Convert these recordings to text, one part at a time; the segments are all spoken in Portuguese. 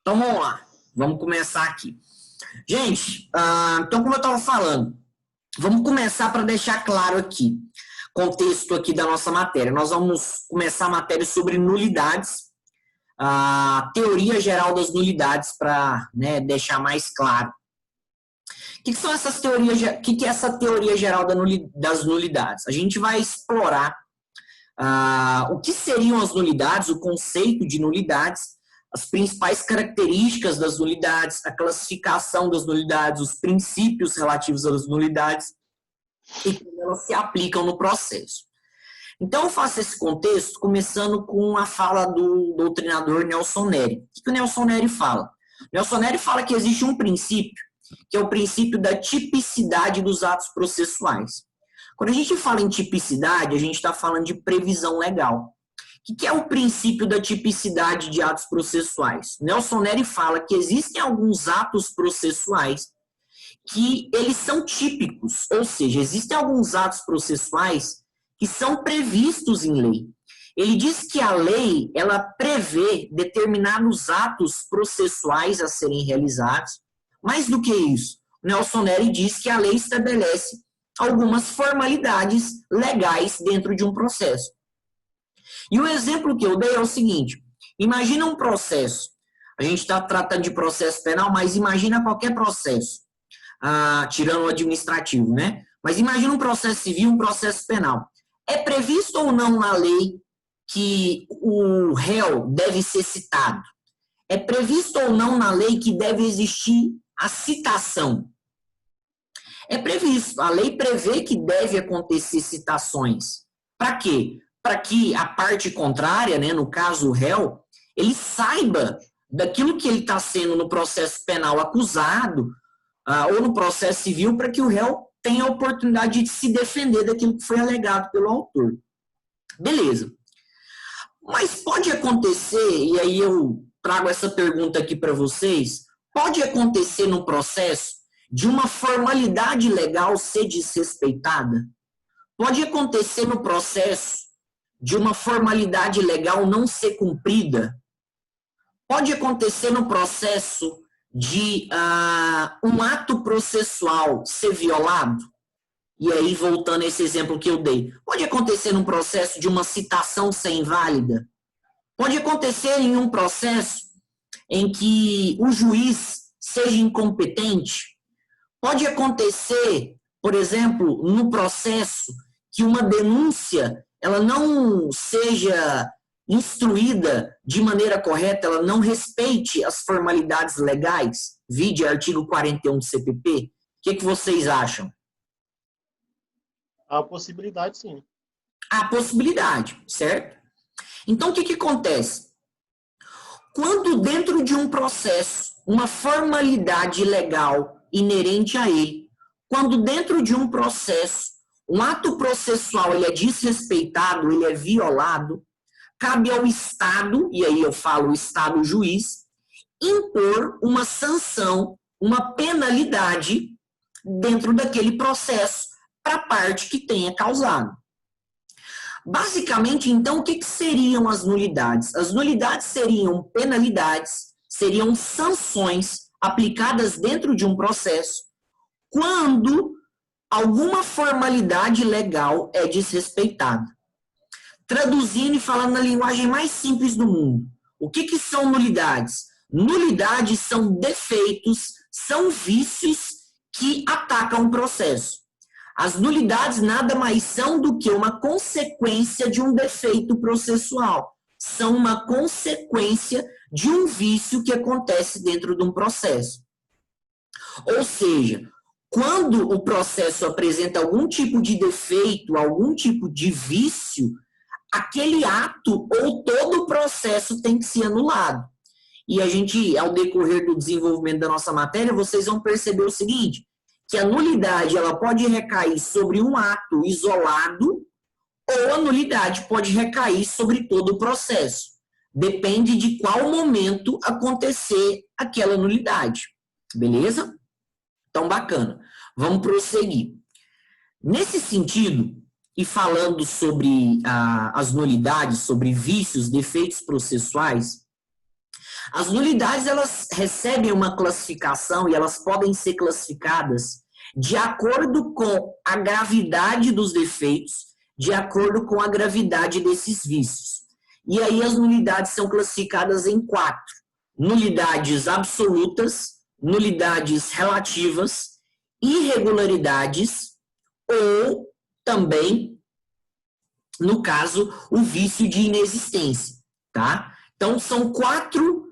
Então vamos lá, vamos começar aqui. Gente, então como eu estava falando, vamos começar para deixar claro aqui, contexto aqui da nossa matéria. Nós vamos começar a matéria sobre nulidades, a teoria geral das nulidades, para deixar mais claro. O que são essas teorias? O que é essa teoria geral das nulidades? A gente vai explorar o que seriam as nulidades, o conceito de nulidades, as principais características das nulidades, a classificação das nulidades, os princípios relativos às nulidades e como elas se aplicam no processo. Então, eu faço esse contexto começando com a fala do doutrinador Nelson Nery. O que o Nelson Nery fala? O Nelson Nery fala que existe um princípio, que é o princípio da tipicidade dos atos processuais. Quando a gente fala em tipicidade, a gente está falando de previsão legal. O que é o princípio da tipicidade de atos processuais? Nelson Nery fala que existem alguns atos processuais que eles são típicos, ou seja, existem alguns atos processuais que são previstos em lei. Ele diz que a lei, ela prevê determinados atos processuais a serem realizados. Mais do que isso, Nelson Nery diz que a lei estabelece algumas formalidades legais dentro de um processo. E o exemplo que eu dei é o seguinte: imagina um processo, a gente está tratando de processo penal, mas imagina qualquer processo, tirando o administrativo, né? Mas imagina um processo civil, um processo penal. É previsto ou não na lei que o réu deve ser citado? É previsto ou não na lei que deve existir a citação? É previsto. A lei prevê que deve acontecer citações. Para quê? Para que a parte contrária, né, no caso o réu, ele saiba daquilo que ele está sendo no processo penal acusado, ou no processo civil, para que o réu tenha a oportunidade de se defender daquilo que foi alegado pelo autor. Beleza. Mas pode acontecer, e aí eu trago essa pergunta aqui para vocês, pode acontecer no processo de uma formalidade legal ser desrespeitada? Pode acontecer no processo de uma formalidade legal não ser cumprida? Pode acontecer no processo de um ato processual ser violado? E aí, voltando a esse exemplo que eu dei, pode acontecer no processo de uma citação ser inválida? Pode acontecer em um processo em que o juiz seja incompetente? Pode acontecer, por exemplo, no processo que uma denúncia ela não seja instruída de maneira correta, ela não respeite as formalidades legais, vide artigo 41 do CPP. O que vocês acham? Há possibilidade, sim. Há possibilidade, certo? Então, o que acontece? Quando dentro de um processo, uma formalidade legal inerente a ele, quando dentro de um processo, um ato processual ele é desrespeitado, ele é violado, cabe ao Estado, e aí eu falo o Estado juiz, impor uma sanção, uma penalidade dentro daquele processo para a parte que tenha causado. Basicamente, então, o que seriam as nulidades? As nulidades seriam penalidades, seriam sanções aplicadas dentro de um processo quando alguma formalidade legal é desrespeitada. Traduzindo e falando na linguagem mais simples do mundo, o que são nulidades? Nulidades são defeitos, são vícios que atacam o processo. As nulidades nada mais são do que uma consequência de um defeito processual. São uma consequência de um vício que acontece dentro de um processo. Ou seja, quando o processo apresenta algum tipo de defeito, algum tipo de vício, aquele ato ou todo o processo tem que ser anulado. E a gente, ao decorrer do desenvolvimento da nossa matéria, vocês vão perceber o seguinte, que a nulidade ela pode recair sobre um ato isolado ou a nulidade pode recair sobre todo o processo. Depende de qual momento acontecer aquela nulidade. Beleza? Então, bacana. Vamos prosseguir. Nesse sentido, e falando sobre as nulidades, sobre vícios, defeitos processuais, As nulidades, elas recebem uma classificação e elas podem ser classificadas de acordo com a gravidade dos defeitos, de acordo com a gravidade desses vícios. E aí as nulidades são classificadas em 4. Nulidades absolutas, nulidades relativas, irregularidades ou também, no caso, o vício de inexistência, tá? Então, são 4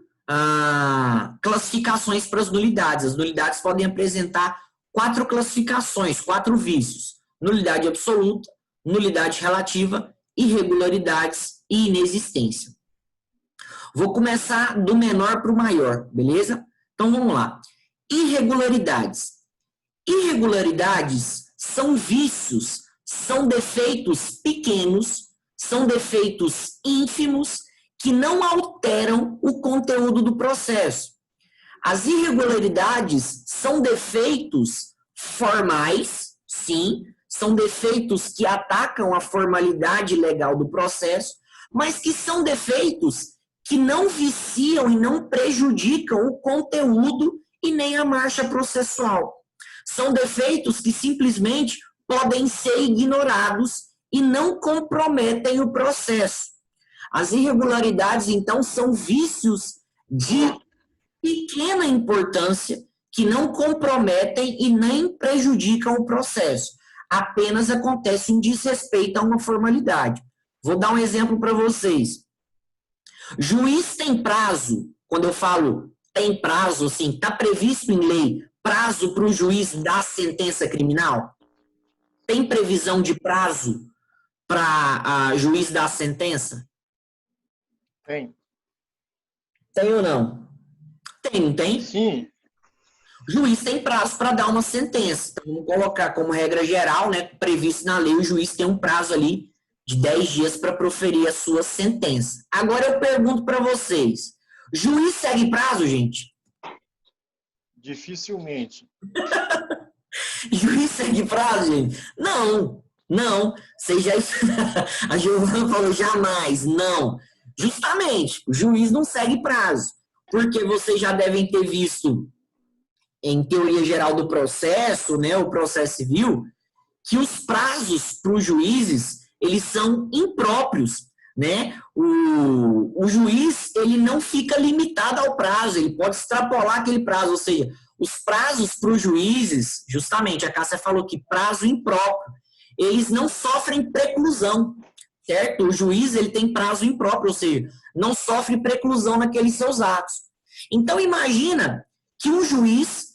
classificações para as nulidades. As nulidades podem apresentar 4 classificações, 4 vícios. Nulidade absoluta, nulidade relativa, irregularidades e inexistência. Vou começar do menor para o maior, beleza? Então, vamos lá. Irregularidades. Irregularidades são vícios, são defeitos pequenos, são defeitos ínfimos que não alteram o conteúdo do processo. As irregularidades são defeitos formais, sim, são defeitos que atacam a formalidade legal do processo, mas que são defeitos que não viciam e não prejudicam o conteúdo e nem a marcha processual. São defeitos que simplesmente podem ser ignorados e não comprometem o processo. As irregularidades, então, são vícios de pequena importância que não comprometem e nem prejudicam o processo. Apenas acontece um desrespeito a uma formalidade. Vou dar um exemplo para vocês. Juiz tem prazo, quando eu falo tem prazo, assim, está previsto em lei prazo para o juiz dar sentença criminal? Tem previsão de prazo para juiz dar sentença? Tem. Tem ou não? Tem, não tem? Sim. O juiz tem prazo para dar uma sentença. Então, vamos colocar como regra geral, né, previsto na lei, o juiz tem um prazo ali de 10 dias para proferir a sua sentença. Agora eu pergunto para vocês, juiz segue prazo, gente? Dificilmente. Juiz segue prazo, gente? Não, não. Seja isso. A Giovana falou jamais, não. Justamente, o juiz não segue prazo. Porque vocês já devem ter visto, em teoria geral do processo, né, o processo civil, que os prazos para os juízes, eles são impróprios, né? O juiz, ele não fica limitado ao prazo, ele pode extrapolar aquele prazo, ou seja, os prazos para os juízes, justamente, a Cássia falou que prazo impróprio, eles não sofrem preclusão, certo? O juiz, ele tem prazo impróprio, ou seja, não sofre preclusão naqueles seus atos. Então, imagina que um juiz,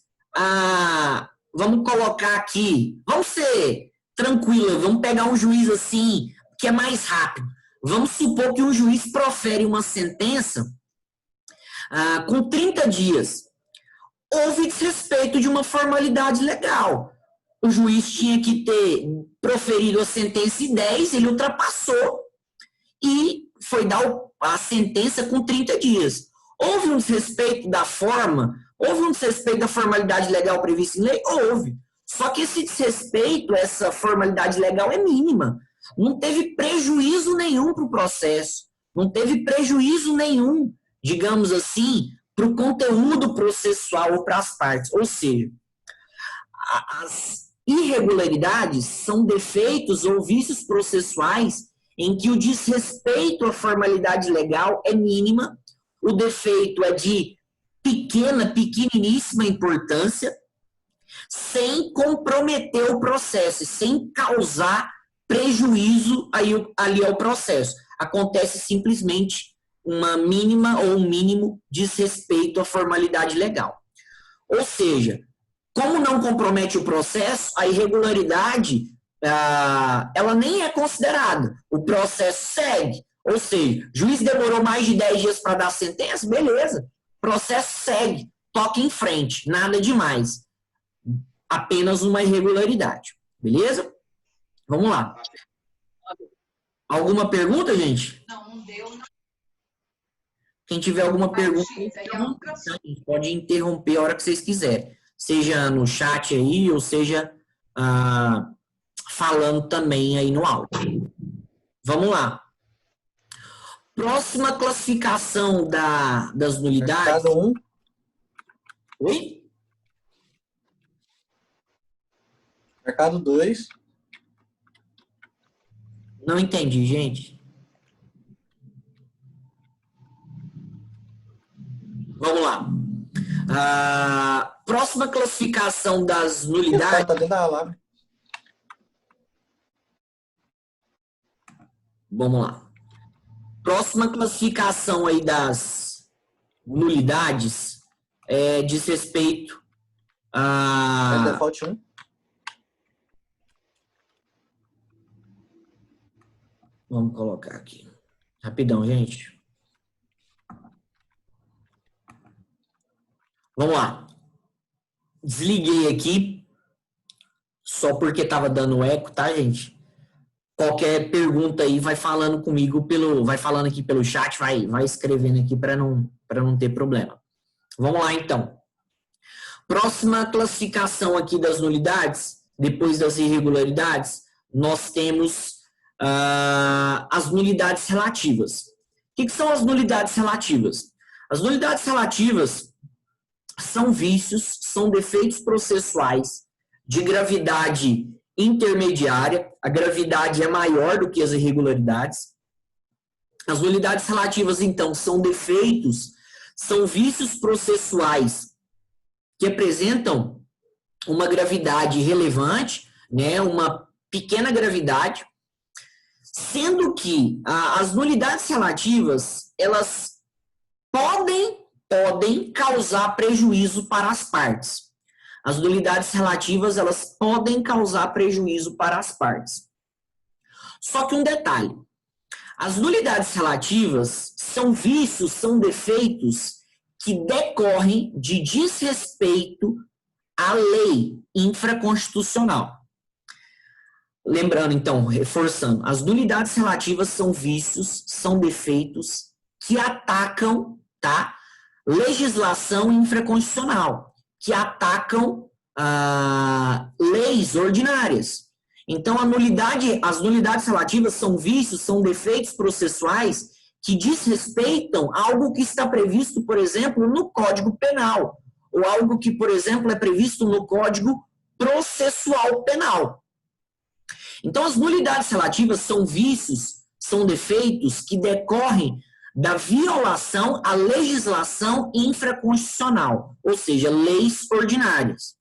vamos colocar aqui, vamos ser tranquilo, vamos pegar um juiz assim, que é mais rápido. Vamos supor que um juiz profere uma sentença com 30 dias. Houve desrespeito de uma formalidade legal. O juiz tinha que ter proferido a sentença em 10, ele ultrapassou e foi dar a sentença com 30 dias. Houve um desrespeito da forma, houve um desrespeito da formalidade legal prevista em lei? Houve. Só que esse desrespeito, essa formalidade legal é mínima. Não teve prejuízo nenhum para o processo. Não teve prejuízo nenhum, digamos assim, para o conteúdo processual ou para as partes. Ou seja, as irregularidades são defeitos ou vícios processuais em que o desrespeito à formalidade legal é mínima, o defeito é de pequeníssima importância, sem comprometer o processo, sem causar prejuízo ali ao processo. Acontece simplesmente uma mínima ou um mínimo desrespeito à formalidade legal. Ou seja, como não compromete o processo, a irregularidade ela nem é considerada. O processo segue. Ou seja, juiz demorou mais de 10 dias para dar a sentença, beleza. Processo segue, toca em frente, nada demais. Apenas uma irregularidade. Beleza? Vamos lá. Alguma pergunta, gente? Não deu. Não. Quem tiver alguma pergunta, pode interromper a hora que vocês quiserem. Seja no chat aí, ou seja falando também aí no áudio. Vamos lá. Próxima classificação das nulidades. Mercado 1. Oi? Mercado 2. Não entendi, gente. Vamos lá. Próxima classificação das nulidades. Tá dentro da palavra. Vamos lá. Próxima classificação aí das nulidades diz respeito a... Default 1. Vamos colocar aqui. Rapidão, gente. Vamos lá. Desliguei aqui. Só porque estava dando eco, tá, gente? Qualquer pergunta aí, vai falando comigo vai falando aqui pelo chat, vai escrevendo aqui para não ter problema. Vamos lá, então. Próxima classificação aqui das nulidades, depois das irregularidades, nós temos as nulidades relativas. O que são as nulidades relativas? As nulidades relativas são vícios, são defeitos processuais de gravidade intermediária, a gravidade é maior do que as irregularidades. As nulidades relativas, então, são defeitos, são vícios processuais que apresentam uma gravidade relevante, né, uma pequena gravidade, sendo que as nulidades relativas, elas podem causar prejuízo para as partes. As nulidades relativas, elas podem causar prejuízo para as partes. Só que um detalhe. As nulidades relativas são vícios, são defeitos que decorrem de desrespeito à lei infraconstitucional. Lembrando, então, reforçando, as nulidades relativas são vícios, são defeitos que atacam, tá, legislação infraconstitucional, que atacam leis ordinárias. Então, as nulidades relativas são vícios, são defeitos processuais que desrespeitam algo que está previsto, por exemplo, no Código Penal, ou algo que, por exemplo, é previsto no Código Processual Penal. Então, as nulidades relativas são vícios, são defeitos que decorrem da violação à legislação infraconstitucional, ou seja, leis ordinárias.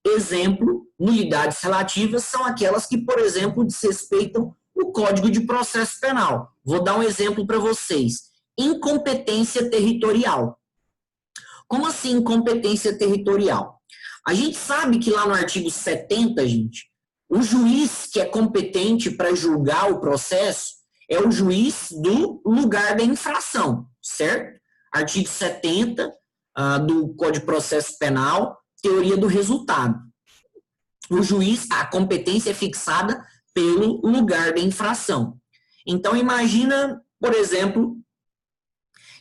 Exemplo, nulidades relativas são aquelas que, por exemplo, desrespeitam o Código de Processo Penal. Vou dar um exemplo para vocês. Incompetência territorial. Como assim incompetência territorial? A gente sabe que lá no artigo 70, gente, o juiz que é competente para julgar o processo é o juiz do lugar da infração, certo? Artigo 70 do Código de Processo Penal, teoria do resultado. O juiz, a competência é fixada pelo lugar da infração. Então, imagina, por exemplo,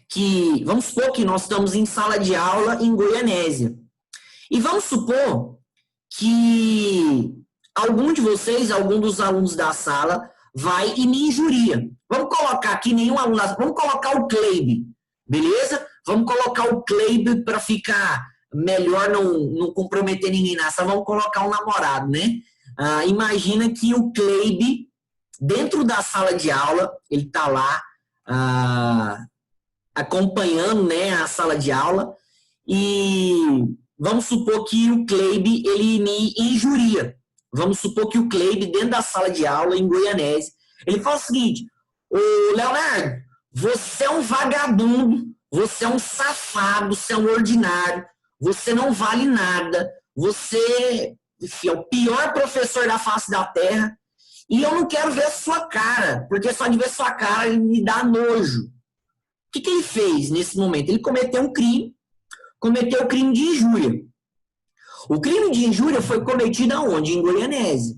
que, vamos supor que nós estamos em sala de aula em Goianésia. E vamos supor que algum de vocês, algum dos alunos da sala, vai e me injuria. Vamos colocar aqui nenhum aluno, vamos colocar o Cleide, beleza? Vamos colocar o Cleide para ficar melhor, não comprometer ninguém nessa. Vamos colocar um namorado, né? Imagina que o Cleide, dentro da sala de aula, ele está lá acompanhando, né, a sala de aula, e vamos supor que o Cleide, ele me injuria. Vamos supor que o Cleide, dentro da sala de aula, em Goianésia, ele fala o seguinte: ô Leonardo, você é um vagabundo, você é um safado, você é um ordinário, você não vale nada, você, enfim, é o pior professor da face da terra, e eu não quero ver a sua cara, porque só de ver sua cara ele me dá nojo. O que ele fez nesse momento? Ele cometeu um crime, cometeu o crime de injúria. O crime de injúria foi cometido aonde? Em Goianésia.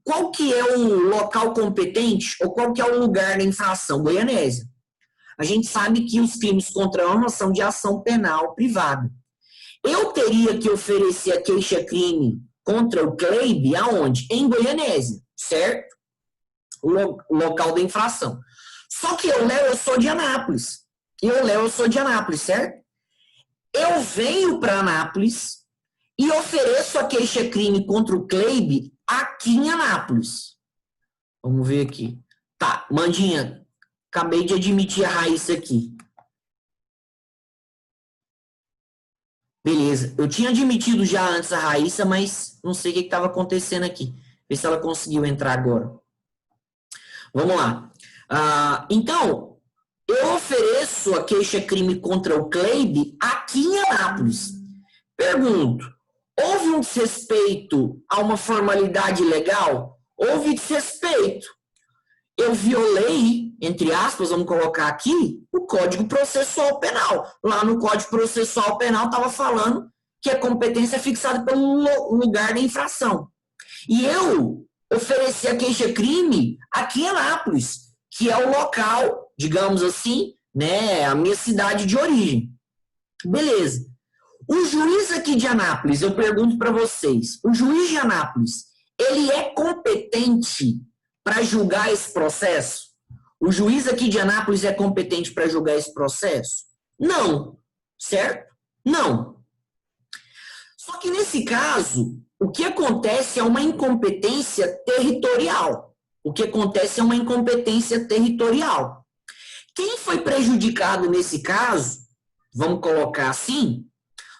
Qual que é o local competente ou qual que é o lugar da infração? Goianésia. A gente sabe que os crimes contra a honra são de ação penal privada. Eu teria que oferecer a queixa-crime contra o Cleide aonde? Em Goianésia, certo? O local da infração. Só que eu, Léo, eu sou de Anápolis. Eu sou de Anápolis, certo? Eu venho para Anápolis e ofereço a queixa-crime contra o Cleibe aqui em Anápolis. Vamos ver aqui. Tá, Mandinha, acabei de admitir a Raíssa aqui. Beleza, eu tinha admitido já antes a Raíssa, mas não sei o que estava acontecendo aqui. Ver se ela conseguiu entrar agora. Vamos lá. Então, eu ofereço a queixa-crime contra o Cleibe aqui em Anápolis. Pergunto, houve um desrespeito a uma formalidade legal? Houve desrespeito. Eu violei, entre aspas, vamos colocar aqui, o Código Processual Penal. Lá no Código Processual Penal estava falando que a competência é fixada pelo lugar da infração. E eu ofereci a queixa-crime aqui em Anápolis, que é o local, digamos assim, né, a minha cidade de origem. Beleza. O juiz aqui de Anápolis, eu pergunto para vocês, o juiz de Anápolis, ele é competente para julgar esse processo? O juiz aqui de Anápolis é competente para julgar esse processo? Não. Certo? Não. Só que nesse caso, o que acontece é uma incompetência territorial. O que acontece é uma incompetência territorial. Quem foi prejudicado nesse caso, vamos colocar assim,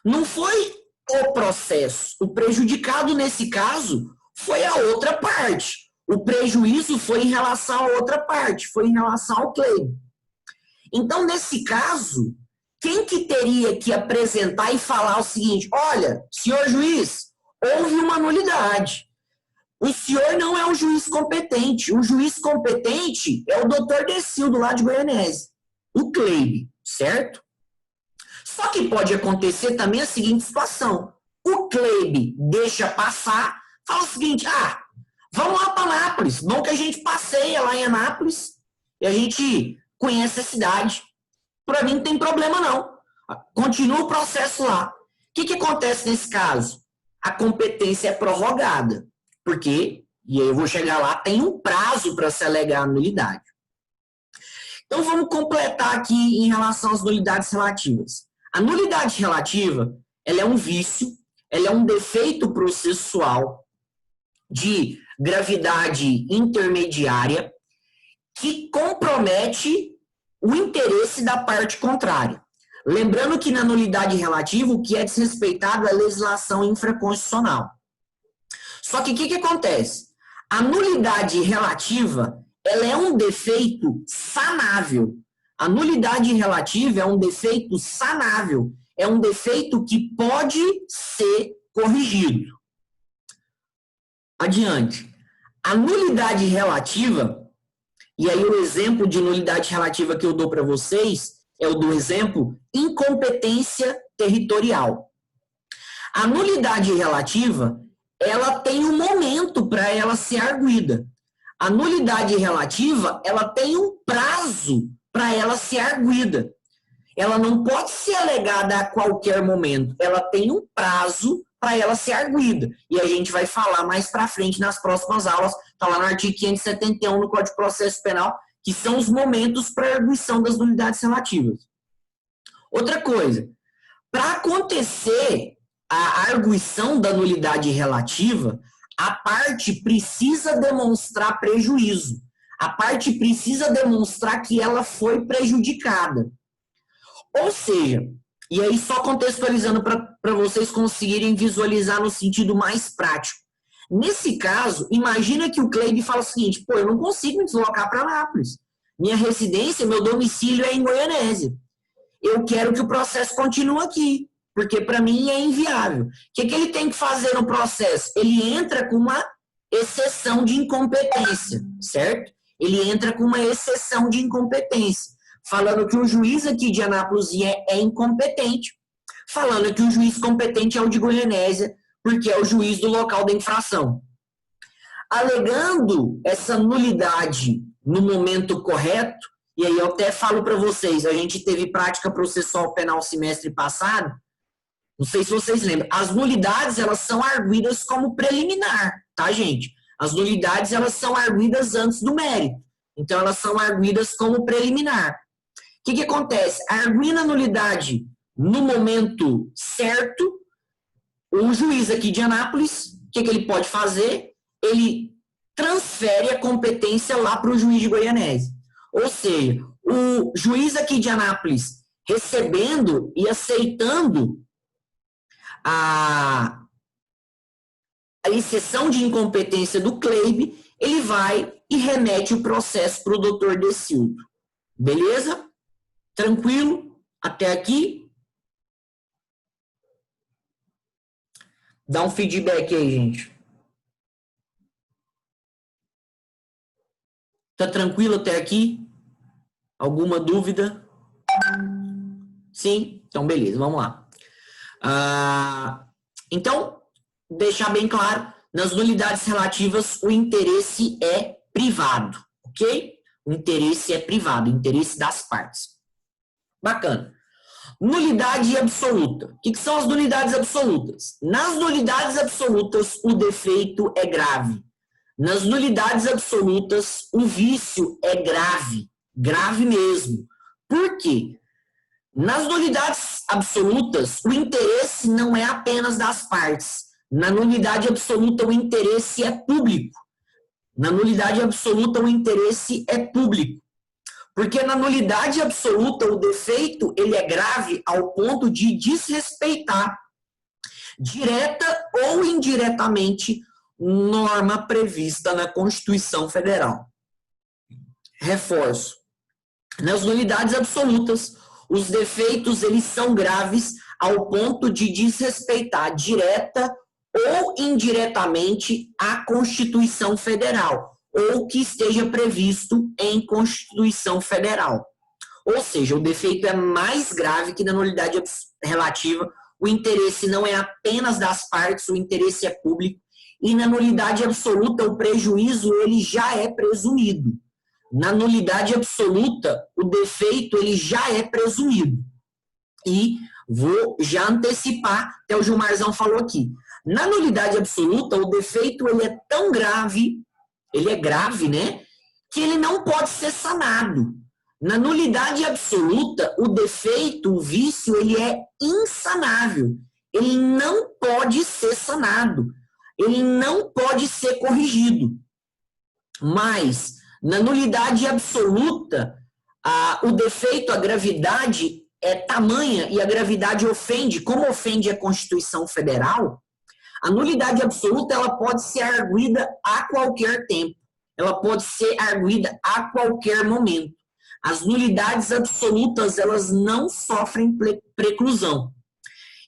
não foi o processo. O prejudicado nesse caso foi a outra parte. O prejuízo foi em relação à outra parte, foi em relação ao Cleibe. Então, nesse caso, quem que teria que apresentar e falar o seguinte, olha, senhor juiz, houve uma nulidade. O senhor não é um juiz competente. O juiz competente é o doutor Decildo, lá de Goianésia. O Cleibe, certo? Só que pode acontecer também a seguinte situação. O Cleibe deixa passar, fala o seguinte, vamos lá para Anápolis. Bom que a gente passeia lá em Anápolis e a gente conhece a cidade. Para mim não tem problema não. Continua o processo lá. O que acontece nesse caso? A competência é prorrogada. Porque, e aí eu vou chegar lá, tem um prazo para se alegar a nulidade. Então vamos completar aqui em relação às nulidades relativas. A nulidade relativa, ela é um vício, ela é um defeito processual de gravidade intermediária que compromete o interesse da parte contrária. Lembrando que na nulidade relativa, o que é desrespeitado é a legislação infraconstitucional. Só que o que acontece? A nulidade relativa, ela é um defeito sanável. A nulidade relativa é um defeito sanável. É um defeito que pode ser corrigido. Adiante. A nulidade relativa, e aí o exemplo de nulidade relativa que eu dou para vocês é o do exemplo incompetência territorial. A nulidade relativa, ela tem um momento para ela ser arguida. A nulidade relativa, ela tem um prazo para ela ser arguida. Ela não pode ser alegada a qualquer momento. Ela tem um prazo para ela ser arguida. E a gente vai falar mais para frente nas próximas aulas, está lá no artigo 571 no Código de Processo Penal, que são os momentos para a arguição das nulidades relativas. Outra coisa, para acontecer a arguição da nulidade relativa, a parte precisa demonstrar prejuízo. A parte precisa demonstrar que ela foi prejudicada. Ou seja, e aí só contextualizando para vocês conseguirem visualizar no sentido mais prático. Nesse caso, imagina que o Cleibe fala o seguinte, eu não consigo me deslocar para Anápolis. Minha residência, meu domicílio é em Goianésia. Eu quero que o processo continue aqui, porque para mim é inviável. O que ele tem que fazer no processo? Ele entra com uma exceção de incompetência, certo? Ele entra com uma exceção de incompetência, falando que o juiz aqui de Anápolis é incompetente, falando que o juiz competente é o de Goianésia, porque é o juiz do local da infração. Alegando essa nulidade no momento correto, e aí eu até falo para vocês, a gente teve prática processual penal semestre passado, não sei se vocês lembram, as nulidades elas são arguidas como preliminar, tá gente? As nulidades elas são arguidas antes do mérito. Então, elas são arguidas como preliminar. O que acontece? Arguindo a nulidade no momento certo, o juiz aqui de Anápolis, o que ele pode fazer? Ele transfere a competência lá para o juiz de Goianésia. Ou seja, o juiz aqui de Anápolis, recebendo e aceitando a exceção de incompetência do CLEIB, ele vai e remete o processo para o doutor Decildo. Beleza? Tranquilo? Até aqui? Dá um feedback aí, gente. Tá tranquilo até aqui? Alguma dúvida? Sim? Então, beleza, vamos lá. Então, deixar bem claro, nas nulidades relativas, o interesse é privado, ok? O interesse é privado, o interesse das partes. Bacana. Nulidade absoluta. O que são as nulidades absolutas? Nas nulidades absolutas, o defeito é grave. Nas nulidades absolutas, o vício é grave. Grave mesmo. Por quê? Nas nulidades absolutas, o interesse não é apenas das partes. Na nulidade absoluta, o interesse é público. Na nulidade absoluta, o interesse é público. Porque na nulidade absoluta, o defeito ele é grave ao ponto de desrespeitar, direta ou indiretamente, norma prevista na Constituição Federal. Reforço. Nas nulidades absolutas, os defeitos eles são graves ao ponto de desrespeitar direta ou indiretamente a Constituição Federal, ou que esteja previsto em Constituição Federal. Ou seja, o defeito é mais grave que na nulidade relativa, o interesse não é apenas das partes, o interesse é público, e na nulidade absoluta, o prejuízo ele já é presumido. Na nulidade absoluta, o defeito ele já é presumido. E vou já antecipar, até o Gilmarzão falou aqui. Na nulidade absoluta, o defeito ele é tão grave, ele é grave, né? Que ele não pode ser sanado. Na nulidade absoluta, o defeito, o vício, ele é insanável. Ele não pode ser sanado. Ele não pode ser corrigido. Mas, na nulidade absoluta, o defeito, a gravidade é tamanha e a gravidade ofende, como ofende a Constituição Federal, a nulidade absoluta ela pode ser arguida a qualquer tempo. Ela pode ser arguida a qualquer momento. As nulidades absolutas elas não sofrem preclusão.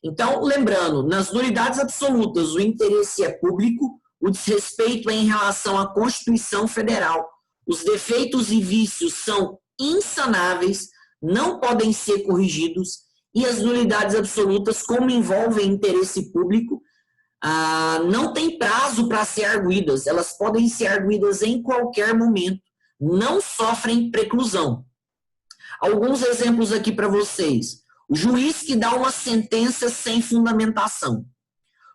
Então, lembrando, nas nulidades absolutas o interesse é público, o desrespeito é em relação à Constituição Federal. Os defeitos e vícios são insanáveis, não podem ser corrigidos, e as nulidades absolutas, como envolvem interesse público, não tem prazo para ser arguidas, elas podem ser arguidas em qualquer momento, não sofrem preclusão. Alguns exemplos aqui para vocês. O juiz que dá uma sentença sem fundamentação.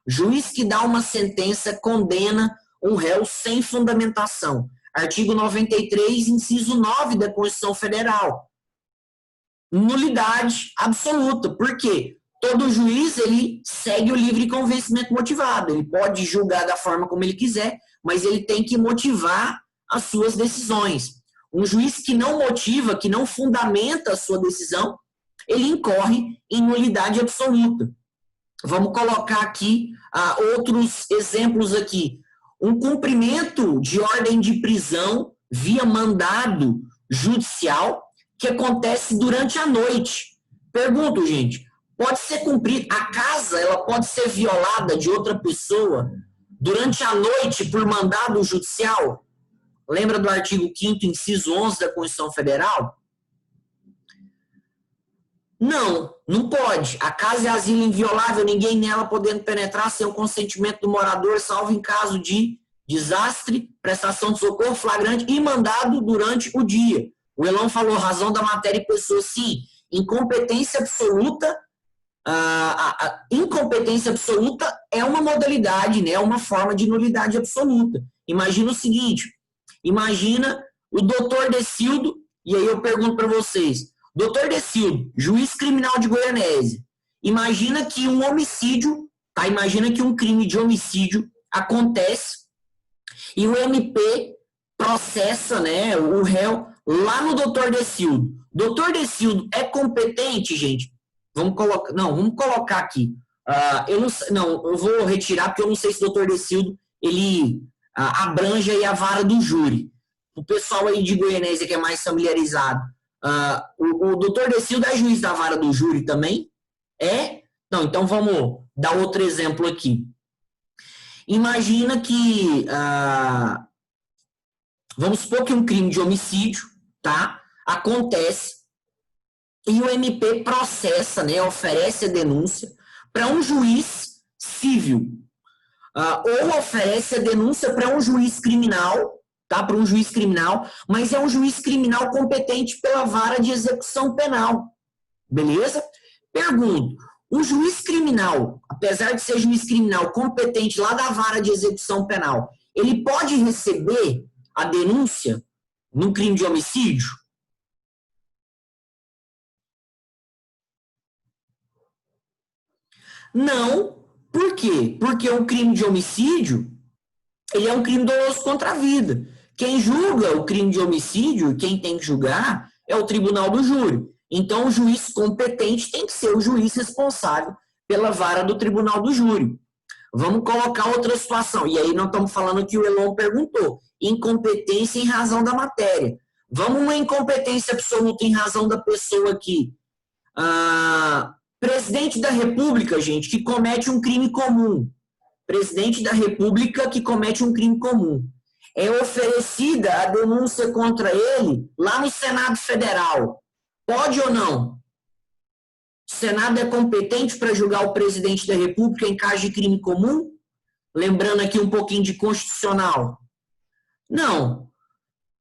O juiz que dá uma sentença condena um réu sem fundamentação. Artigo 93, inciso 9 da Constituição Federal. Nulidade absoluta. Por quê? Todo juiz, ele segue o livre convencimento motivado. Ele pode julgar da forma como ele quiser, mas ele tem que motivar as suas decisões. Um juiz que não motiva, que não fundamenta a sua decisão, ele incorre em nulidade absoluta. Vamos colocar aqui outros exemplos aqui. Um cumprimento de ordem de prisão via mandado judicial que acontece durante a noite. Pergunto, gente, pode ser cumprido, a casa ela pode ser violada de outra pessoa durante a noite por mandado judicial? Lembra do artigo 5º, inciso 11 da Constituição Federal? Não, não pode. A casa é asilo inviolável, ninguém nela podendo penetrar sem o consentimento do morador, salvo em caso de desastre, prestação de socorro flagrante e mandado durante o dia. O Elon falou, razão da matéria e pessoa, sim. Incompetência absoluta, a incompetência absoluta é uma modalidade, né? É uma forma de nulidade absoluta. Imagina o seguinte, imagina o doutor Decildo, e aí eu pergunto para vocês, doutor Decildo, juiz criminal de Goianésia, imagina que um homicídio, tá? Imagina que um crime de homicídio acontece e o MP processa, né, o réu lá no doutor Decildo. Doutor Decildo é competente, gente? Vamos colocar aqui. Eu vou retirar porque eu não sei se o doutor Decildo ele abrange aí a vara do júri. O pessoal aí de Goianésia que é mais familiarizado, o doutor Decildo é juiz da vara do júri também? É? Não, então vamos dar outro exemplo aqui. Imagina que, vamos supor que um crime de homicídio, tá, acontece e o MP processa, né, oferece a denúncia para um juiz civil, ou oferece a denúncia para um juiz criminal, tá, para um juiz criminal, mas é um juiz criminal competente pela vara de execução penal, beleza? Pergunto, o juiz criminal, apesar de ser juiz criminal competente lá da vara de execução penal, ele pode receber a denúncia num crime de homicídio? Não. Por quê? Porque o crime de homicídio, ele é um crime doloso contra a vida. Quem julga o crime de homicídio, quem tem que julgar, é o tribunal do júri. Então, o juiz competente tem que ser o juiz responsável pela vara do tribunal do júri. Vamos colocar outra situação. E aí nós estamos falando que o Elon perguntou. Incompetência em razão da matéria. Vamos uma incompetência absoluta em razão da pessoa aqui. Presidente da República, gente, que comete um crime comum. Presidente da República que comete um crime comum. É oferecida a denúncia contra ele lá no Senado Federal. Pode ou não? O Senado é competente para julgar o presidente da República em caso de crime comum? Lembrando aqui um pouquinho de constitucional. Não.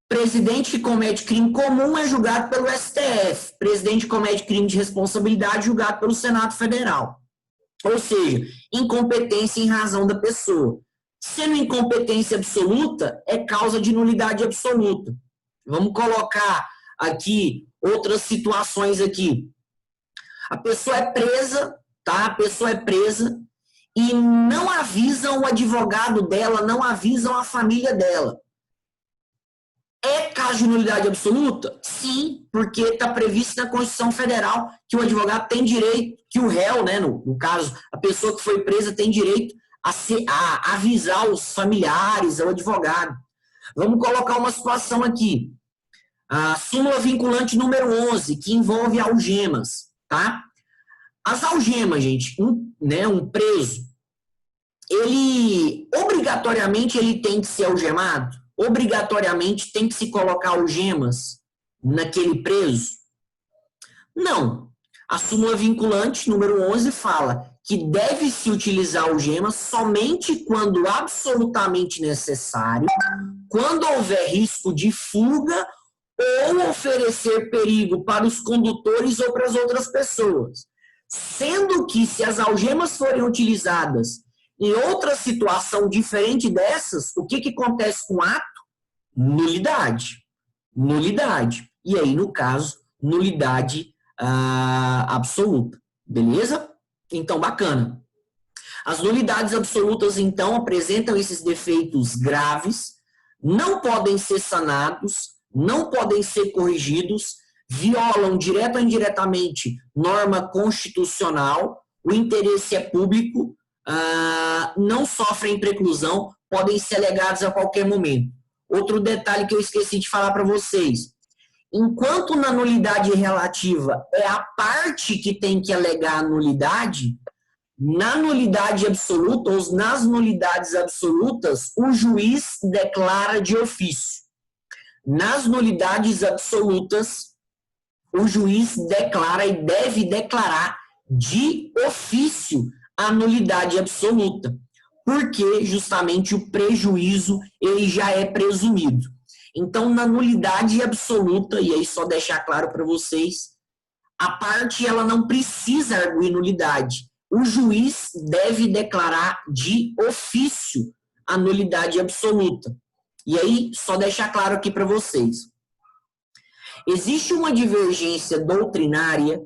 Presidente que comete crime comum é julgado pelo STF. Presidente que comete crime de responsabilidade é julgado pelo Senado Federal. Ou seja, incompetência em razão da pessoa. Sendo incompetência absoluta, é causa de nulidade absoluta. Vamos colocar aqui outras situações aqui. A pessoa é presa, tá? A pessoa é presa e não avisam o advogado dela, não avisam a família dela. É caso de nulidade absoluta? Sim, porque está previsto na Constituição Federal que o advogado tem direito, que o réu, né, no caso, a pessoa que foi presa tem direito a avisar os familiares, ao advogado. Vamos colocar uma situação aqui. A súmula vinculante número 11, que envolve algemas, tá? As algemas, gente, um preso, ele obrigatoriamente ele tem que ser algemado? Obrigatoriamente tem que se colocar algemas naquele preso? Não. A súmula vinculante número 11 fala que deve-se utilizar algemas somente quando absolutamente necessário, quando houver risco de fuga ou oferecer perigo para os condutores ou para as outras pessoas. Sendo que, se as algemas forem utilizadas em outra situação diferente dessas, o que acontece com o ato? Nulidade. Nulidade. E aí, no caso, nulidade absoluta. Beleza? Então, bacana. As nulidades absolutas, então, apresentam esses defeitos graves, não podem ser sanados, não podem ser corrigidos, violam direto ou indiretamente norma constitucional, o interesse é público, não sofrem preclusão, podem ser alegados a qualquer momento. Outro detalhe que eu esqueci de falar para vocês. Enquanto na nulidade relativa é a parte que tem que alegar a nulidade, na nulidade absoluta, ou nas nulidades absolutas, o juiz declara de ofício. Nas nulidades absolutas, o juiz declara e deve declarar de ofício a nulidade absoluta, porque justamente o prejuízo ele já é presumido. Então, na nulidade absoluta, e aí só deixar claro para vocês, a parte ela não precisa arguir nulidade. O juiz deve declarar de ofício a nulidade absoluta. E aí, só deixar claro aqui para vocês. Existe uma divergência doutrinária